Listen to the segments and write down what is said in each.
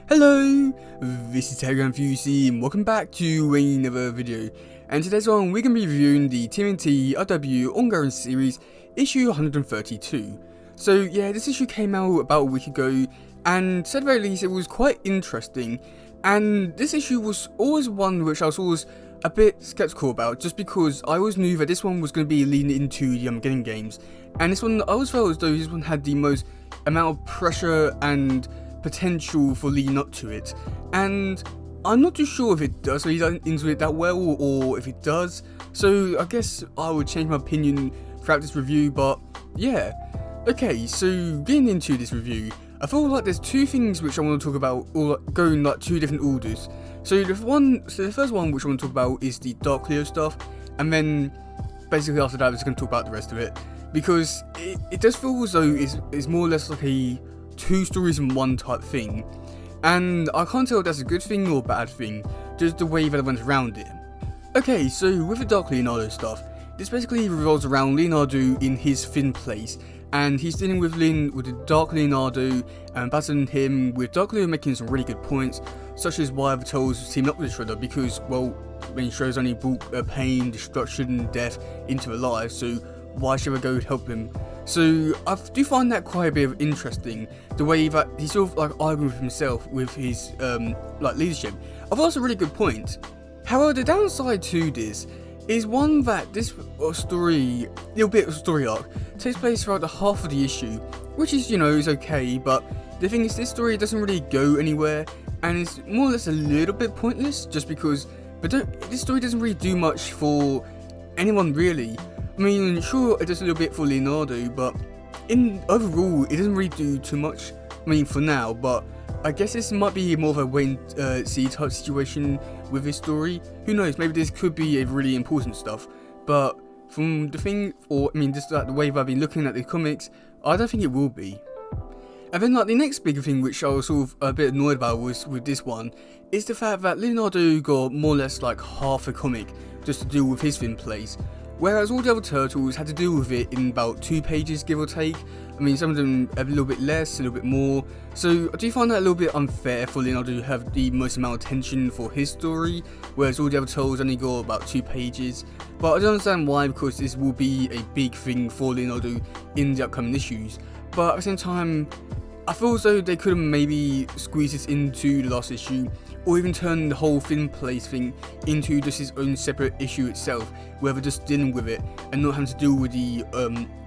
Hello, this is Telegram FUC and welcome back to another video. And today's one we're going to be reviewing the tmnt RW ongoing series issue 132. So yeah, this issue came out about a week ago and to say the very least it was quite interesting, and this issue was always one which I was always a bit skeptical about, just because I always knew that this one was going to be leaning into the Armageddon games, and this one I always felt as though this one had the most amount of pressure and potential for leading up to it, and I'm not too sure if it does lead into it that well or if it does, so I guess I would change my opinion throughout this review. But yeah, okay, so getting into this review, I feel like there's two things which I want to talk about, or going like two different orders. So the first one which I want to talk about is the Dark Leo stuff, and then basically after that I'm just going to talk about the rest of it, because it does feel as though it's more or less like a two stories in one type thing, and I can't tell if that's a good thing or a bad thing, just the way that I went around it. Okay, so with the Dark Leonardo stuff, this basically revolves around Leonardo in his thin place, and he's dealing with the Dark Leonardo and battling him, with Dark Leo making some really good points, such as why the Turtles team up with Shredder, because, well, Shredder's only brought pain, destruction, and death into their lives, so why should I go help him? So I do find that quite a bit of interesting, the way that he's sort of like arguing with himself with his like leadership. I thought that's a really good point. However, the downside to this is one that this little bit of story arc takes place throughout the half of the issue, which is, is okay, but the thing is this story doesn't really go anywhere, and it's more or less a little bit pointless, just because this story doesn't really do much for anyone really. I mean, sure, it does a little bit for Leonardo, but overall, it doesn't really do too much. I mean, for now, but I guess this might be more of a wait and see type situation with this story. Who knows? Maybe this could be a really important stuff. But from the thing, just like the way that I've been looking at the comics, I don't think it will be. And then, like, the next big thing which I was sort of a bit annoyed about was with this one is the fact that Leonardo got more or less like half a comic just to deal with his thin place, whereas all the other turtles had to deal with it in about 2 pages, give or take. I mean, some of them a little bit less, a little bit more. So I do find that a little bit unfair for Leonardo to have the most amount of attention for his story, whereas all the other turtles only got about 2 pages. But I don't understand why, because this will be a big thing for Leonardo in the upcoming issues. But at the same time, I feel as though they could have maybe squeezed this into the last issue, or even turn the whole thin place thing into just his own separate issue itself, where they're just dealing with it and not having to deal with the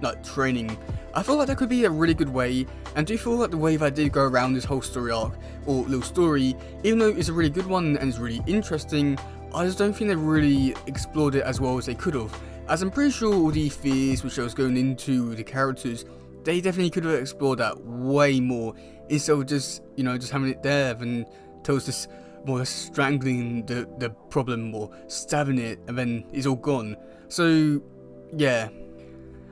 like training. I feel like that could be a really good way, and do feel like the way that did go around this whole story arc or little story, even though it's a really good one and it's really interesting, I just don't think they really explored it as well as they could have. As I'm pretty sure all the fears which I was going into the characters, they definitely could have explored that way more, instead of just having it there and Toad's just more or less strangling the problem or stabbing it, and then it's all gone. So yeah.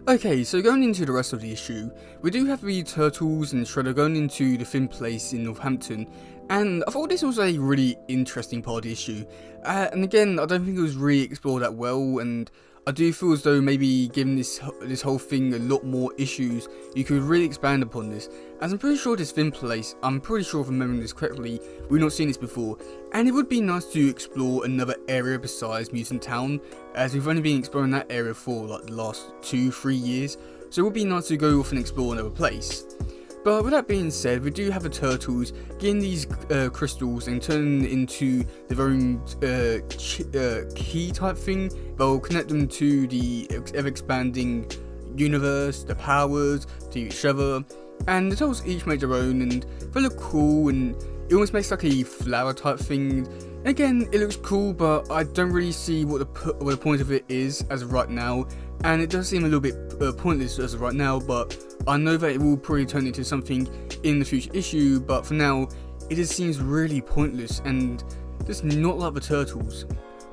Okay, so going into the rest of the issue, we do have the Turtles and Shredder going into the thin place in Northampton, and I thought this was a really interesting part of the issue. And again, I don't think it was really explored that well, and I do feel as though maybe given this whole thing a lot more issues, you could really expand upon this. As I'm pretty sure this thin place, I'm pretty sure if I'm remembering this correctly, we've not seen this before, and it would be nice to explore another area besides Mutant Town, as we've only been exploring that area for like the last 2-3 years, so it would be nice to go off and explore another place. But with that being said, we do have the Turtles getting these crystals and turning into their own key type thing that will connect them to the ever-expanding universe, the powers, to each other. And the Turtles each make their own, and they look cool, and it almost makes like a flower type thing. Again, it looks cool, but I don't really see what the point of it is as of right now, and it does seem a little bit pointless as of right now, but I know that it will probably turn into something in the future issue, but for now, it just seems really pointless and just not like the Turtles.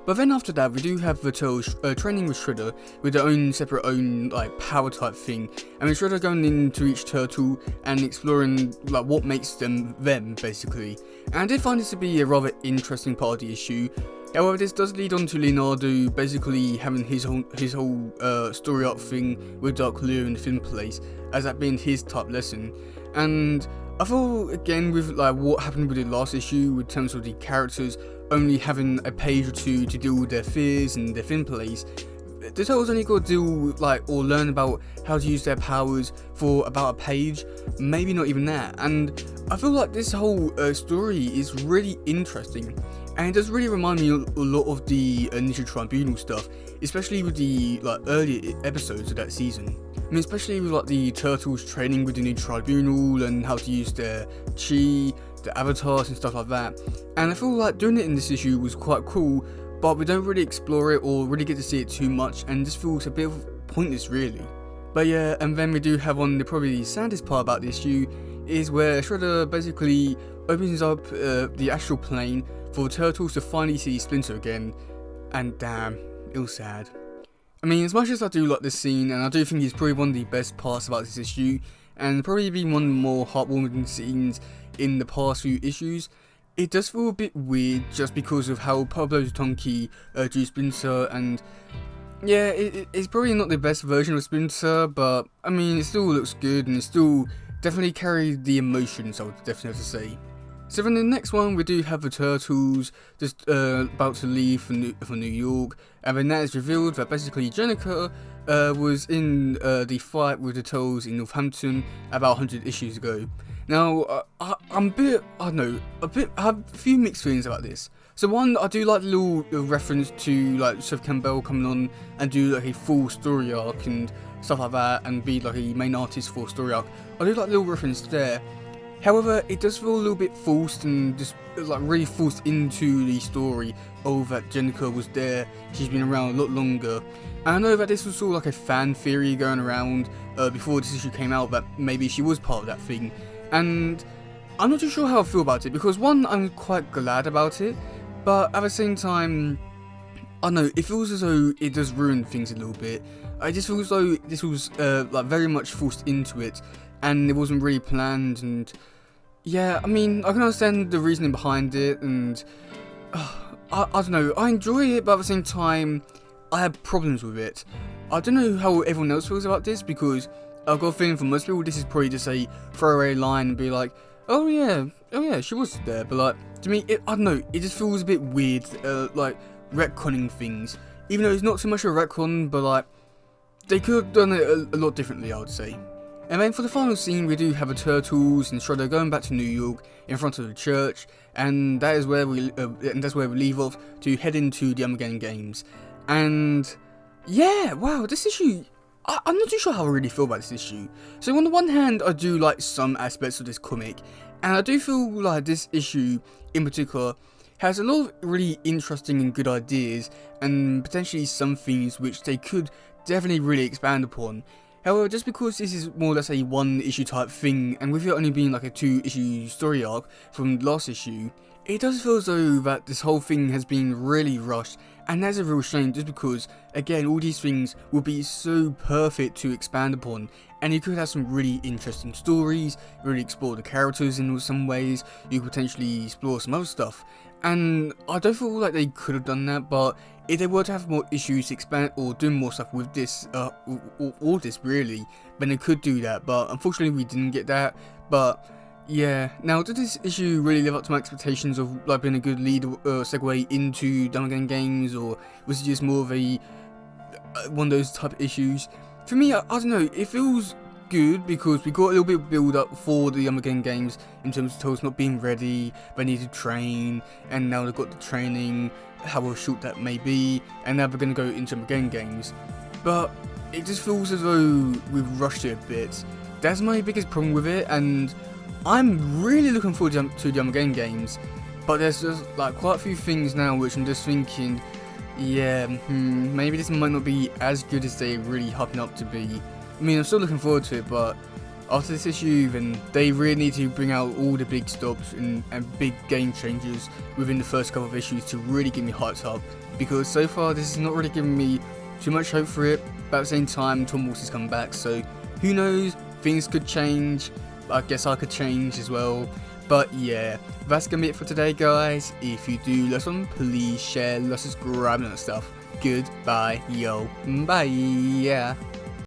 But then after that, we do have the Turtles training with Shredder with their own separate like power type thing, and with Shredder going into each turtle and exploring like what makes them basically. And I did find this to be a rather interesting part of the issue. However, this does lead on to Leonardo basically having his whole story arc thing with Dark Leo in the thin place, as that being his type lesson. And I thought again with like what happened with the last issue in terms of the characters only having a page or two to deal with their fears and their thin plays, the Turtles only got to deal like or learn about how to use their powers for about a page, maybe not even that. And I feel like this whole story is really interesting, and it does really remind me a lot of the Ninja Tribunal stuff, especially with the like earlier episodes of that season. I mean, especially with like the Turtles training with the Ninja Tribunal and how to use their chi, their avatars and stuff like that. And I feel like doing it in this issue was quite cool, but we don't really explore it or really get to see it too much, and just feels a bit of pointless really. But yeah, and then we do have one, probably the saddest part about this issue is where Shredder basically opens up the astral plane for the Turtles to finally see Splinter again, and damn, it was sad. I mean, as much as I do like this scene, and I do think it's probably one of the best parts about this issue, and probably been one of the more heartwarming scenes in the past few issues, it does feel a bit weird just because of how Pablo Tonki drew Splinter, and yeah, it's probably not the best version of Splinter, but I mean, it still looks good, and it still definitely carried the emotions, I would definitely have to say. So then the next one, we do have the Turtles just about to leave for New York, and then that is revealed that basically Jennica was in the fight with the Turtles in Northampton about 100 issues ago. Now, I'm a bit, I don't know, I have a few mixed feelings about this. So one, I do like the little reference to like Seth Campbell coming on and do like a full story arc and stuff like that, and be like a main artist for a story arc. I do like the little reference there. However, it does feel a little bit forced and just like really forced into the story of that Jennica was there. She's been around a lot longer. And I know that this was sort of like a fan theory going around before this issue came out that maybe she was part of that thing. And I'm not too sure how I feel about it, because one, I'm quite glad about it, but at the same time, I don't know, it feels as though it does ruin things a little bit. I just feel as though this was like very much forced into it, and it wasn't really planned. And yeah, I mean, I can understand the reasoning behind it, and I don't know, I enjoy it, but at the same time, I have problems with it. I don't know how everyone else feels about this, because I've got a feeling for most people this is probably just a throwaway line and be like, oh yeah, she was there. But like, to me, I don't know, it just feels a bit weird, like retconning things. Even though it's not so much a retcon, but like, they could have done it a lot differently, I would say. And then for the final scene, we do have the Turtles and Shredder going back to New York in front of the church, and that is where we leave off to head into the Armageddon Games. And yeah, wow, this issue, I'm not too sure how I really feel about this issue. So on the one hand, I do like some aspects of this comic, and I do feel like this issue in particular has a lot of really interesting and good ideas, and potentially some things which they could definitely really expand upon. However, just because this is more or less a one issue type thing, and with it only being like a 2-issue story arc from the last issue, it does feel as though that this whole thing has been really rushed, and that's a real shame, just because, again, all these things would be so perfect to expand upon, and you could have some really interesting stories, really explore the characters in some ways, you could potentially explore some other stuff. And I don't feel like they could have done that, but if they were to have more issues to expand or do more stuff with this, all this really, then they could do that. But unfortunately, we didn't get that. But yeah, now did this issue really live up to my expectations of like being a good lead segue into Armageddon Games, or was it just more of a one of those type of issues? For me, I don't know. It feels good because we got a little bit of build up for the Armageddon Games in terms of Turtles not being ready, they need to train, and now they've got the training, however short that may be, and now they're going to go into Armageddon Games. But it just feels as though we've rushed it a bit. That's my biggest problem with it, and I'm really looking forward to the Armageddon Games, but there's just like quite a few things now which I'm just thinking, yeah, maybe this might not be as good as they're really hyping up to be. I mean, I'm still looking forward to it, but after this issue, then they really need to bring out all the big stops and big game changes within the first couple of issues to really get me hyped up, because so far this is not really giving me too much hope for it, but at the same time, Tom Waltz is coming back, so who knows, things could change, I guess I could change as well. But yeah, that's gonna be it for today, guys. If you do listen, please share, subscribe and that stuff. Goodbye, yo, bye, yeah.